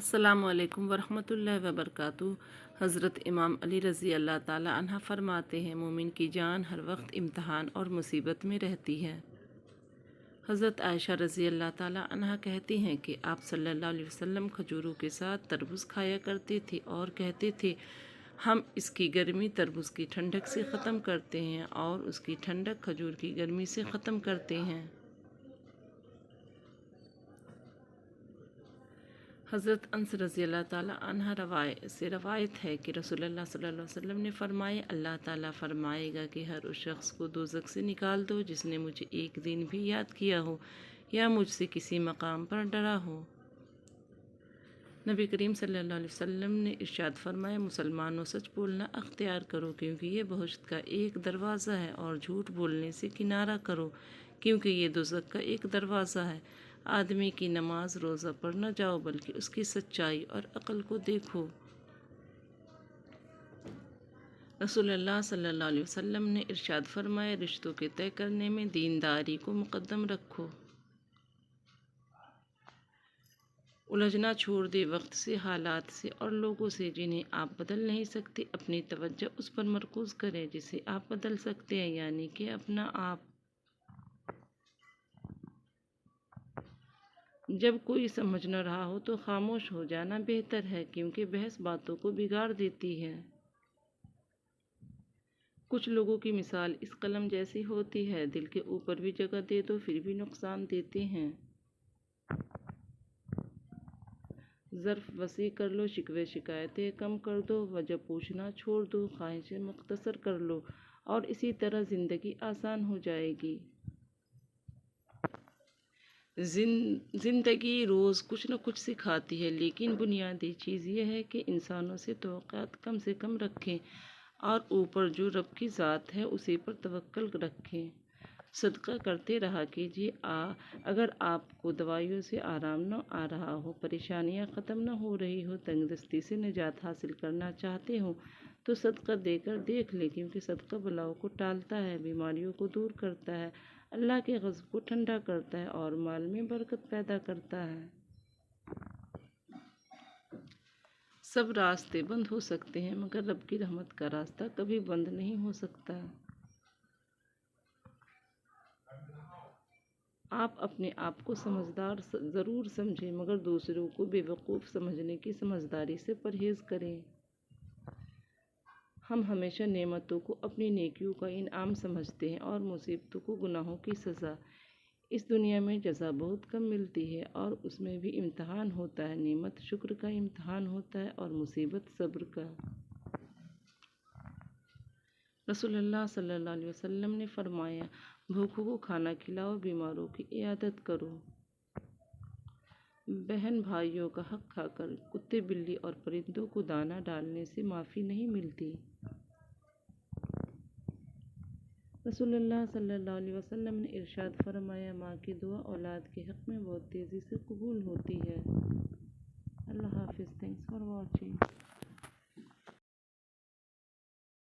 السلام علیکم ورحمۃ اللہ وبرکاتہ۔ حضرت امام علی رضی اللہ تعالیٰ عنہ فرماتے ہیں، مومن کی جان ہر وقت امتحان اور مصیبت میں رہتی ہے۔ حضرت عائشہ رضی اللہ تعالیٰ عنہ کہتی ہیں کہ آپ صلی اللہ علیہ وسلم کھجوروں کے ساتھ تربوز کھایا کرتے تھے اور کہتے تھے، ہم اس کی گرمی تربوز کی ٹھنڈک سے ختم کرتے ہیں اور اس کی ٹھنڈک کھجور کی گرمی سے ختم کرتے ہیں۔ حضرت انس رضی اللہ تعالیٰ عنہ سے روایت ہے کہ رسول اللہ صلی اللہ علیہ وسلم نے فرمایا، اللہ تعالیٰ فرمائے گا کہ ہر اس شخص کو دوزخ سے نکال دو جس نے مجھے ایک دن بھی یاد کیا ہو یا مجھ سے کسی مقام پر ڈرا ہو۔ نبی کریم صلی اللہ علیہ وسلم نے ارشاد فرمایا، مسلمانوں سچ بولنا اختیار کرو کیونکہ یہ بہشت کا ایک دروازہ ہے، اور جھوٹ بولنے سے کنارہ کرو کیونکہ یہ دوزخ کا ایک دروازہ ہے۔ آدمی کی نماز روزہ پر نہ جاؤ بلکہ اس کی سچائی اور عقل کو دیکھو۔ رسول اللہ صلی اللہ علیہ وسلم نے ارشاد فرمایا، رشتوں کے طے کرنے میں دینداری کو مقدم رکھو۔ الجھنا چھوڑ دے وقت سے، حالات سے اور لوگوں سے جنہیں آپ بدل نہیں سکتے۔ اپنی توجہ اس پر مرکوز کریں جسے آپ بدل سکتے ہیں، یعنی کہ اپنا آپ۔ جب کوئی سمجھ نہ رہا ہو تو خاموش ہو جانا بہتر ہے، کیونکہ بحث باتوں کو بگاڑ دیتی ہے۔ کچھ لوگوں کی مثال اس قلم جیسی ہوتی ہے، دل کے اوپر بھی جگہ دے دو پھر بھی نقصان دیتے ہیں۔ ظرف وسیع کر لو، شکوے شکایتیں کم کر دو، وجہ پوچھنا چھوڑ دو، خواہشیں مختصر کر لو، اور اسی طرح زندگی آسان ہو جائے گی۔ زندگی روز کچھ نہ کچھ سکھاتی ہے، لیکن بنیادی چیز یہ ہے کہ انسانوں سے توقعات کم سے کم رکھیں اور اوپر جو رب کی ذات ہے اسی پر توکل رکھیں۔ صدقہ کرتے رہا کیجیے۔ اگر آپ کو دوائیوں سے آرام نہ آ رہا ہو، پریشانیاں ختم نہ ہو رہی ہو، تنگ دستی سے نجات حاصل کرنا چاہتے ہو تو صدقہ دے کر دیکھ لیں، کیونکہ صدقہ بلاؤں کو ٹالتا ہے، بیماریوں کو دور کرتا ہے، اللہ کے غضب کو ٹھنڈا کرتا ہے اور مال میں برکت پیدا کرتا ہے۔ سب راستے بند ہو سکتے ہیں مگر رب کی رحمت کا راستہ کبھی بند نہیں ہو سکتا۔ آپ اپنے آپ کو سمجھدار ضرور سمجھیں مگر دوسروں کو بے وقوف سمجھنے کی سمجھداری سے پرہیز کریں۔ ہم ہمیشہ نعمتوں کو اپنی نیکیوں کا انعام سمجھتے ہیں اور مصیبتوں کو گناہوں کی سزا۔ اس دنیا میں جزا بہت کم ملتی ہے اور اس میں بھی امتحان ہوتا ہے۔ نعمت شکر کا امتحان ہوتا ہے اور مصیبت صبر کا۔ رسول اللہ صلی اللہ علیہ وسلم نے فرمایا، بھوکھوں کو کھانا کھلاؤ، بیماروں کی عیادت کرو۔ بہن بھائیوں کا حق کھا کر کتے بلی اور پرندوں کو دانہ ڈالنے سے معافی نہیں ملتی۔ رسول اللہ صلی اللہ علیہ وسلم نے ارشاد فرمایا، ماں کی دعا اولاد کے حق میں بہت تیزی سے قبول ہوتی ہے۔ اللہ حافظ۔ Thanks for watching.